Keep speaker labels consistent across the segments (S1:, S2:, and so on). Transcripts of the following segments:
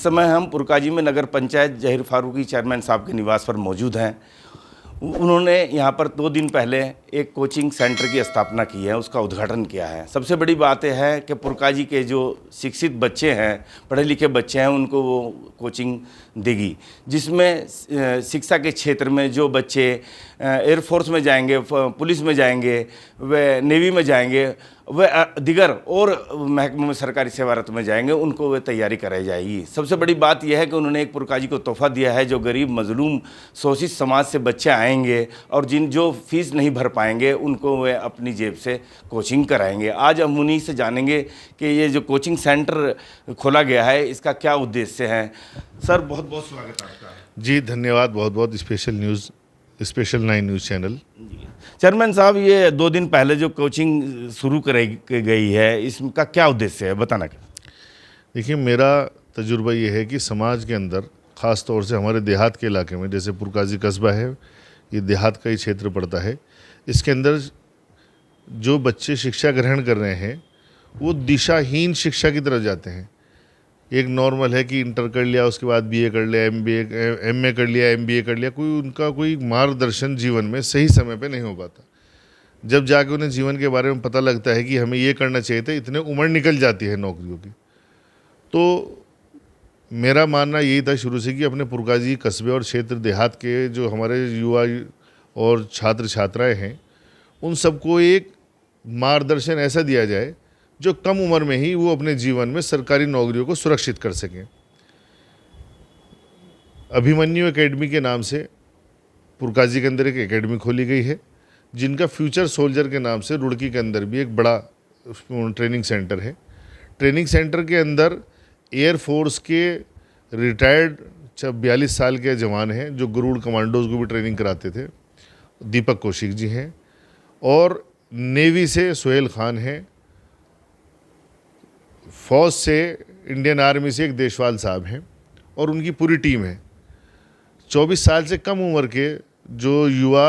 S1: समय हम पुरकाजी में नगर पंचायत जहीर फारूकी चेयरमैन साहब के निवास पर मौजूद हैं। उन्होंने यहाँ पर 2 दिन पहले एक कोचिंग सेंटर की स्थापना की है, उसका उद्घाटन किया है। सबसे बड़ी बात यह है कि पुरकाजी के जो शिक्षित बच्चे हैं, पढ़े लिखे बच्चे हैं, उनको वो कोचिंग देगी, जिसमें शिक्षा के क्षेत्र में जो बच्चे एयरफोर्स में जाएंगे, पुलिस में जाएंगे, व नेवी में जाएंगे, व दिगर और महकमों में सरकारी सेवारत में जाएंगे, उनको वे तैयारी कराई जाएगी। सबसे बड़ी बात यह है कि उन्होंने एक पुरकाजी को तोहफा दिया है। जो गरीब मजलूम शोषित समाज से बच्चे आएंगे और जो फीस नहीं भर पाएंगे, उनको वे अपनी जेब से कोचिंग कराएंगे। आज हम उन्हीं से जानेंगे कि ये जो कोचिंग सेंटर खोला गया है, इसका क्या उद्देश्य है। सर, बहुत बहुत स्वागत आपका।
S2: जी धन्यवाद, बहुत बहुत स्पेशल 9 न्यूज़ चैनल।
S1: चेयरमैन साहब, ये 2 दिन पहले जो कोचिंग शुरू कराई गई है, इसका क्या उद्देश्य है, बताना क्या।
S2: देखिए, मेरा तजुर्बा ये है कि समाज के अंदर, ख़ास तौर से हमारे देहात के इलाके में, जैसे पुरकाजी कस्बा है, ये देहात का ही क्षेत्र पड़ता है। इसके अंदर जो बच्चे शिक्षा ग्रहण कर रहे हैं, वो दिशाहीन शिक्षा की तरफ जाते हैं। एक नॉर्मल है कि इंटर कर लिया, उसके बाद बीए कर लिया, एमए कर लिया, एमबीए कर लिया, उनका कोई मार्गदर्शन जीवन में सही समय पे नहीं हो पाता। जब जाके उन्हें जीवन के बारे में पता लगता है कि हमें ये करना चाहिए था, इतने उम्र निकल जाती है नौकरियों की। तो मेरा मानना यही था शुरू से कि अपने पुरकाजी कस्बे और क्षेत्र देहात के जो हमारे युवा और छात्र छात्राएँ हैं, उन सबको एक मार्गदर्शन ऐसा दिया जाए जो कम उम्र में ही वो अपने जीवन में सरकारी नौकरियों को सुरक्षित कर सकें। अभिमन्यु एकेडमी के नाम से पुरकाजी के अंदर एक एकेडमी खोली गई है, जिनका फ्यूचर सोल्जर के नाम से रुड़की के अंदर भी एक बड़ा ट्रेनिंग सेंटर है। ट्रेनिंग सेंटर के अंदर एयरफोर्स के रिटायर्ड 42 साल के जवान हैं, जो गरुड़ कमांडोज को भी ट्रेनिंग कराते थे, दीपक कौशिक जी हैं, और नेवी से सोहेल खान हैं, फ़ौज से, इंडियन आर्मी से एक देशवाल साहब हैं, और उनकी पूरी टीम है। 24 साल से कम उम्र के जो युवा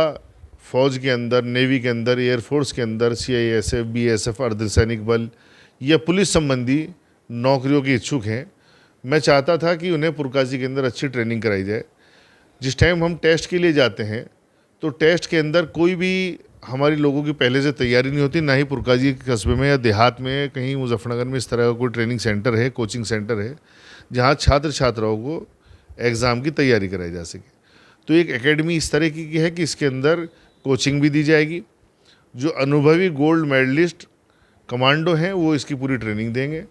S2: फ़ौज के अंदर, नेवी के अंदर, एयरफोर्स के अंदर, सीआईएसएफ, बीएसएफ, अर्धसैनिक बल या पुलिस संबंधी नौकरियों के इच्छुक हैं, मैं चाहता था कि उन्हें पुरकाजी के अंदर अच्छी ट्रेनिंग कराई जाए। जिस टाइम हम टेस्ट के लिए जाते हैं, तो टेस्ट के अंदर कोई भी हमारी लोगों की पहले से तैयारी नहीं होती, ना ही पुरकाजी के कस्बे में या देहात में कहीं मुजफ्फरनगर में इस तरह का कोई ट्रेनिंग सेंटर है, कोचिंग सेंटर है, जहां छात्र छात्राओं को एग्ज़ाम की तैयारी कराई जा सके। तो एक एकेडमी इस तरह की है कि इसके अंदर कोचिंग भी दी जाएगी। जो अनुभवी गोल्ड मेडलिस्ट कमांडो हैं, वो इसकी पूरी ट्रेनिंग देंगे।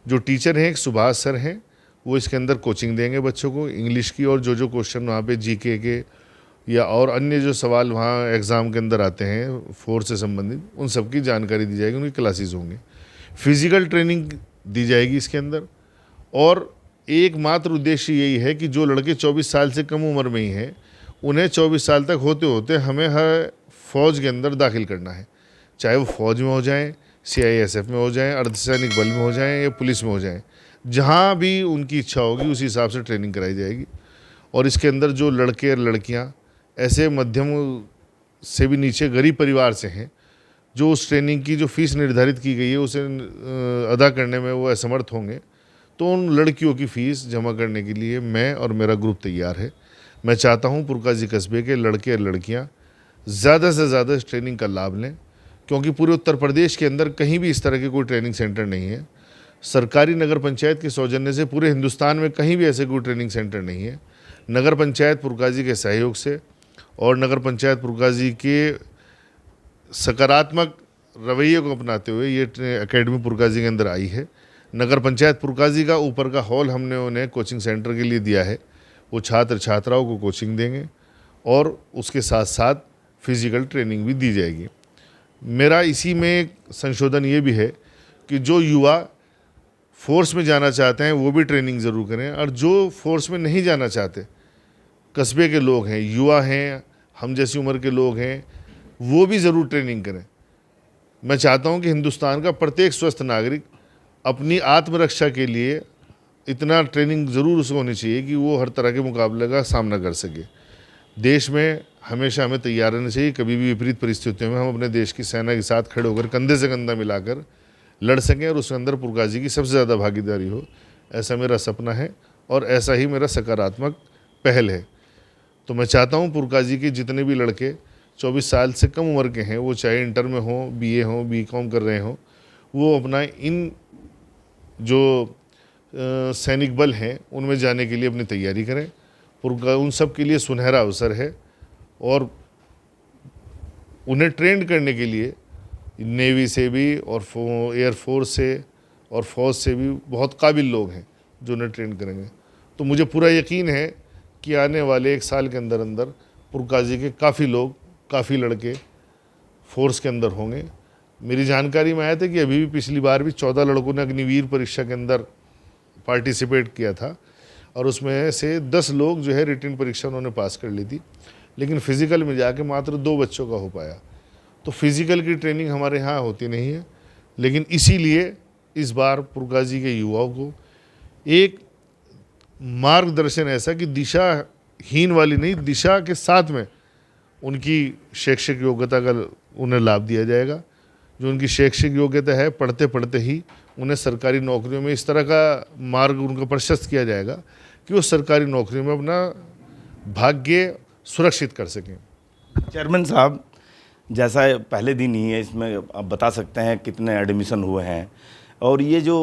S2: जो टीचर हैं, एक सुभाष सर हैं, वो इसके अंदर कोचिंग देंगे बच्चों को इंग्लिश की, और जो क्वेश्चन वहाँ पे जीके के या और अन्य जो सवाल वहाँ एग्ज़ाम के अंदर आते हैं फोर्स से संबंधित, उन सब की जानकारी दी जाएगी, उनकी क्लासेस होंगे। फिज़िकल ट्रेनिंग दी जाएगी इसके अंदर, और एकमात्र उद्देश्य यही है कि जो लड़के 24 साल से कम उम्र में ही हैं, उन्हें 24 साल तक होते होते हमें हर फ़ौज के अंदर दाखिल करना है। चाहे वो फ़ौज में हो जाएँ, सीआईएसएफ में हो जाएँ, अर्धसैनिक बल में हो जाएँ या पुलिस में हो जाएँ, जहाँ भी उनकी इच्छा होगी उसी हिसाब से ट्रेनिंग कराई जाएगी। और इसके अंदर जो लड़के और लड़कियाँ ऐसे मध्यम से भी नीचे गरीब परिवार से हैं, जो उस ट्रेनिंग की जो फ़ीस निर्धारित की गई है उसे अदा करने में वो असमर्थ होंगे, तो उन लड़कियों की फ़ीस जमा करने के लिए मैं और मेरा ग्रुप तैयार है। मैं चाहता हूं पुरकाजी कस्बे के लड़के और लड़कियां ज़्यादा से ज़्यादा इस ट्रेनिंग का लाभ लें, क्योंकि पूरे उत्तर प्रदेश के अंदर कहीं भी इस तरह के कोई ट्रेनिंग सेंटर नहीं है। सरकारी नगर पंचायत के सौजन्य से पूरे हिंदुस्तान में कहीं भी ऐसे कोई ट्रेनिंग सेंटर नहीं है। नगर पंचायत पुरकाजी के सहयोग से और नगर पंचायत पुरकाजी के सकारात्मक रवैये को अपनाते हुए ये एकेडमी पुरकाजी के अंदर आई है। नगर पंचायत पुरकाजी का ऊपर का हॉल हमने उन्हें कोचिंग सेंटर के लिए दिया है। वो छात्र छात्राओं को कोचिंग देंगे और उसके साथ साथ फिज़िकल ट्रेनिंग भी दी जाएगी। मेरा इसी में एक संशोधन ये भी है कि जो युवा फोर्स में जाना चाहते हैं वो भी ट्रेनिंग ज़रूर करें, और जो फोर्स में नहीं जाना चाहते, कस्बे के लोग हैं, युवा हैं, हम जैसी उम्र के लोग हैं, वो भी ज़रूर ट्रेनिंग करें। मैं चाहता हूं कि हिंदुस्तान का प्रत्येक स्वस्थ नागरिक अपनी आत्मरक्षा के लिए इतना ट्रेनिंग ज़रूर उसको होनी चाहिए कि वो हर तरह के मुकाबले का सामना कर सके। देश में हमेशा हमें तैयार रहना चाहिए, कभी भी विपरीत परिस्थितियों में हम अपने देश की सेना के साथ खड़े होकर कंधे से कंधा मिलाकर लड़ सकें और उसके अंदर पुरकाजी की सबसे ज़्यादा भागीदारी हो। ऐसा मेरा सपना है और ऐसा ही मेरा सकारात्मक पहल है। तो मैं चाहता हूँ पुरकाजी के जितने भी लड़के 24 साल से कम उम्र के हैं, वो चाहे इंटर में हों, बीए हों, बीकॉम कर रहे हों, वो अपना इन जो सैनिक बल हैं उनमें जाने के लिए अपनी तैयारी करें। उन सब के लिए सुनहरा अवसर है और उन्हें ट्रेंड करने के लिए नेवी से भी और एयरफोर्स से और फौज से भी बहुत काबिल लोग हैं जो उन्हें ट्रेंड करेंगे। तो मुझे पूरा यकीन है कि आने वाले 1 साल के अंदर अंदर पुरकाजी के काफ़ी लोग, काफ़ी लड़के फोर्स के अंदर होंगे। मेरी जानकारी में आया था कि अभी भी पिछली बार भी 14 लड़कों ने अग्निवीर परीक्षा के अंदर पार्टिसिपेट किया था और उसमें से 10 लोग जो है रिटन परीक्षा उन्होंने पास कर ली थी, लेकिन फिज़िकल में जाके मात्र 2 बच्चों का हो पाया। तो फिज़िकल की ट्रेनिंग हमारे यहाँ होती नहीं है, लेकिन इसीलिए इस बार पुरकाजी के युवाओं को एक मार्गदर्शन ऐसा कि दिशाहीन वाली नहीं, दिशा के साथ में उनकी शैक्षिक योग्यता का उन्हें लाभ दिया जाएगा। जो उनकी शैक्षिक योग्यता है, पढ़ते पढ़ते ही उन्हें सरकारी नौकरियों में इस तरह का मार्ग उनका प्रशस्त किया जाएगा कि वो सरकारी नौकरियों में अपना भाग्य सुरक्षित कर सकें।
S1: चेयरमैन साहब, जैसा पहले दिन ही है, इसमें आप बता सकते हैं कितने एडमिशन हुए हैं और ये जो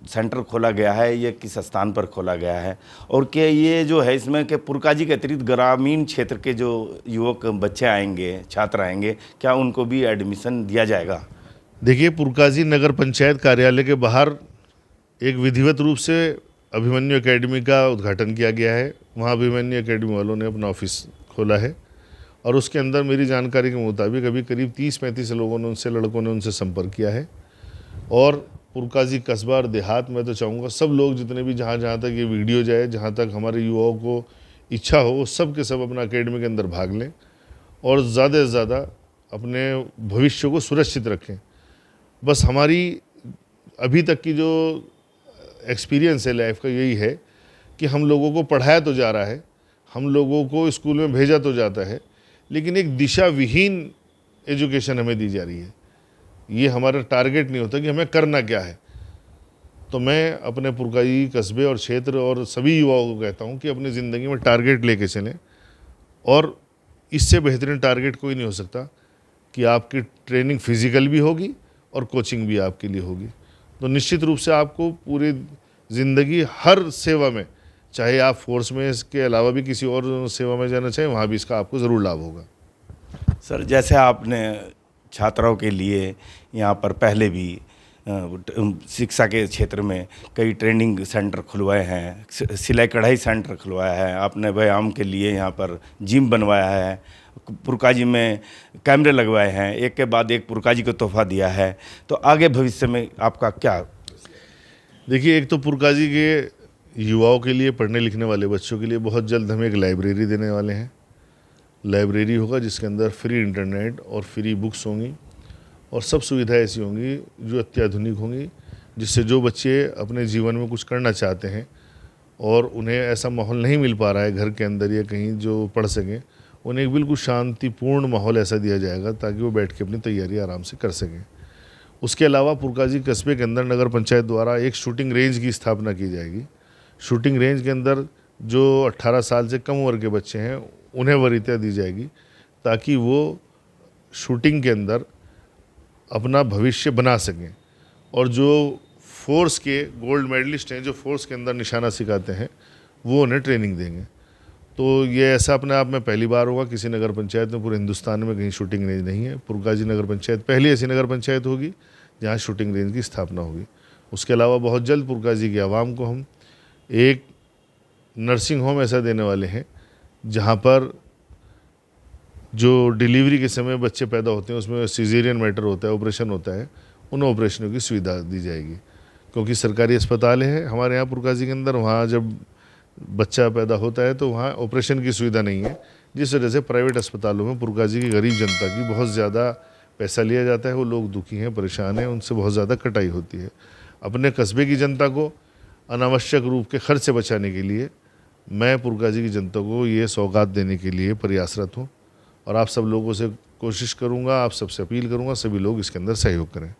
S1: सेंटर खोला गया है ये किस स्थान पर खोला गया है, और क्या ये जो है इसमें कि पुरकाजी के अतिरिक्त ग्रामीण क्षेत्र के जो युवक बच्चे आएंगे, छात्र आएंगे, क्या उनको भी एडमिशन दिया जाएगा?
S2: देखिए, पुरकाजी नगर पंचायत कार्यालय के बाहर एक विधिवत रूप से अभिमन्यु एकेडमी का उद्घाटन किया गया है। वहाँ अभिमन्यु एकेडमी वालों ने अपना ऑफिस खोला है और उसके अंदर मेरी जानकारी के मुताबिक अभी करीब 30-35 लड़कों ने उनसे संपर्क किया है। और पुरकाजी कस्बा और देहात में तो चाहूँगा सब लोग जितने भी जहाँ तक ये वीडियो जाए, जहाँ तक हमारे युवाओं को इच्छा हो, सब के सब अपना एकेडमी के अंदर भाग लें और ज़्यादा से ज़्यादा अपने भविष्य को सुरक्षित रखें। बस हमारी अभी तक की जो एक्सपीरियंस है लाइफ का यही है कि हम लोगों को पढ़ाया तो जा रहा है, हम लोगों को स्कूल में भेजा तो जाता है, लेकिन एक दिशा विहीन एजुकेशन हमें दी जा रही है। ये हमारा टारगेट नहीं होता कि हमें करना क्या है। तो मैं अपने पुरकाजी कस्बे और क्षेत्र और सभी युवाओं को कहता हूँ कि अपनी ज़िंदगी में टारगेट लेके चलें, और इससे बेहतरीन टारगेट कोई नहीं हो सकता कि आपकी ट्रेनिंग फिज़िकल भी होगी और कोचिंग भी आपके लिए होगी। तो निश्चित रूप से आपको पूरी ज़िंदगी हर सेवा में, चाहे आप फोर्स में इसके अलावा भी किसी और सेवा में जाना चाहें, वहाँ भी इसका आपको ज़रूर लाभ होगा।
S1: सर, जैसे आपने छात्राओं के लिए यहाँ पर पहले भी शिक्षा के क्षेत्र में कई ट्रेनिंग सेंटर खुलवाए हैं, सिलाई कढ़ाई सेंटर खुलवाया है, आपने व्यायाम के लिए यहाँ पर जिम बनवाया है, पुरकाजी में कैमरे लगवाए हैं, एक के बाद एक पुरकाजी को तोहफा दिया है। तो आगे भविष्य में आपका क्या?
S2: देखिए, एक तो पुरकाजी के युवाओं के लिए, पढ़ने लिखने वाले बच्चों के लिए बहुत जल्द हम एक लाइब्रेरी देने वाले हैं। लाइब्रेरी होगा जिसके अंदर फ्री इंटरनेट और फ्री बुक्स होंगी और सब सुविधाएं ऐसी होंगी जो अत्याधुनिक होंगी, जिससे जो बच्चे अपने जीवन में कुछ करना चाहते हैं और उन्हें ऐसा माहौल नहीं मिल पा रहा है घर के अंदर या कहीं जो पढ़ सकें, उन्हें एक बिल्कुल शांतिपूर्ण माहौल ऐसा दिया जाएगा ताकि वो बैठ के अपनी तैयारी आराम से कर सकें। उसके अलावा पुरकाजी कस्बे के अंदर नगर पंचायत द्वारा एक शूटिंग रेंज की स्थापना की जाएगी। शूटिंग रेंज के अंदर जो 18 साल से कम उम्र के बच्चे हैं उन्हें वरीयता दी जाएगी ताकि वो शूटिंग के अंदर अपना भविष्य बना सकें। और जो फोर्स के गोल्ड मेडलिस्ट हैं, जो फोर्स के अंदर निशाना सिखाते हैं, वो उन्हें ट्रेनिंग देंगे। तो ये ऐसा अपने आप में पहली बार होगा किसी नगर पंचायत में, पूरे हिंदुस्तान में कहीं शूटिंग रेंज नहीं है। पुरकाजी नगर पंचायत पहली ऐसी नगर पंचायत होगी जहाँ शूटिंग रेंज की स्थापना होगी। उसके अलावा बहुत जल्द पुरकाजी की आवाम को हम एक नर्सिंग होम ऐसा देने वाले हैं जहाँ पर जो डिलीवरी के समय बच्चे पैदा होते हैं उसमें सीजेरियन मैटर होता है, ऑपरेशन होता है, उन ऑपरेशनों की सुविधा दी जाएगी। क्योंकि सरकारी अस्पताल है हमारे यहाँ पुरकाजी के अंदर, वहाँ जब बच्चा पैदा होता है तो वहाँ ऑपरेशन की सुविधा नहीं है, जिस वजह से प्राइवेट अस्पतालों में पुरकाजी की गरीब जनता की बहुत ज़्यादा पैसा लिया जाता है। वो लोग दुखी हैं, परेशान हैं, उनसे बहुत ज़्यादा कटाई होती है। अपने कस्बे की जनता को अनावश्यक रूप के खर्च से बचाने के लिए मैं पुरकाजी की जनता को ये सौगात देने के लिए प्रयासरत हूँ और आप सब लोगों से कोशिश करूँगा, आप सबसे अपील करूँगा, सभी लोग इसके अंदर सहयोग करें।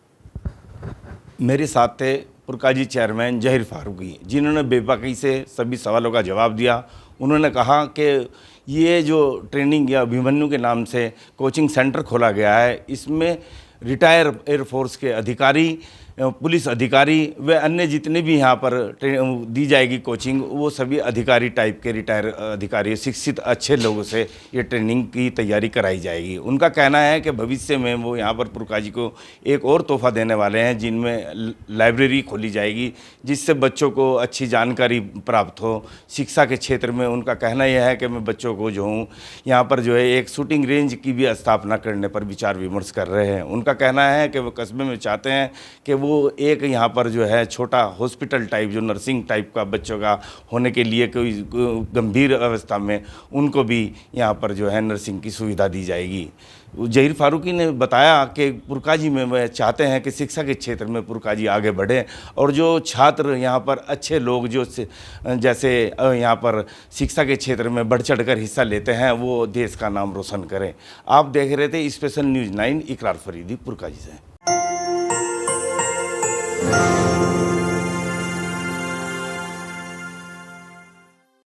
S1: मेरे साथ थे पुरकाजी चेयरमैन जहीर फारूकी, जिन्होंने बेबाकी से सभी सवालों का जवाब दिया। उन्होंने कहा कि ये जो ट्रेनिंग या अभिमन्यु के नाम से कोचिंग सेंटर खोला गया है, इसमें रिटायर एयरफोर्स के अधिकारी, पुलिस अधिकारी व अन्य जितने भी यहाँ पर दी जाएगी कोचिंग, वो सभी अधिकारी टाइप के रिटायर अधिकारी, शिक्षित अच्छे लोगों से ये ट्रेनिंग की तैयारी कराई जाएगी। उनका कहना है कि भविष्य में वो यहाँ पर पुरकाजी को एक और तोहफ़ा देने वाले हैं, जिनमें लाइब्रेरी खोली जाएगी, जिससे बच्चों को अच्छी जानकारी प्राप्त हो। शिक्षा के क्षेत्र में उनका कहना यह है कि मैं बच्चों को जो हूँ यहाँ पर जो है एक शूटिंग रेंज की भी स्थापना करने पर विचार विमर्श कर रहे हैं। उनका कहना है कि वो कस्बे में चाहते हैं कि वो एक यहाँ पर जो है छोटा हॉस्पिटल टाइप, जो नर्सिंग टाइप का बच्चों का होने के लिए कोई गंभीर अवस्था में उनको भी यहाँ पर जो है नर्सिंग की सुविधा दी जाएगी। जहीर फारूकी ने बताया कि पुरकाजी में वह चाहते हैं कि शिक्षा के क्षेत्र में पुरकाजी आगे बढ़े और जो छात्र यहाँ पर अच्छे लोग जो जैसे यहाँ पर शिक्षा के क्षेत्र में बढ़ चढ़ कर हिस्सा लेते हैं, वो देश का नाम रोशन करें। आप देख रहे थे स्पेशल न्यूज़ 9, इकरार फरीदी, पुरकाजी से।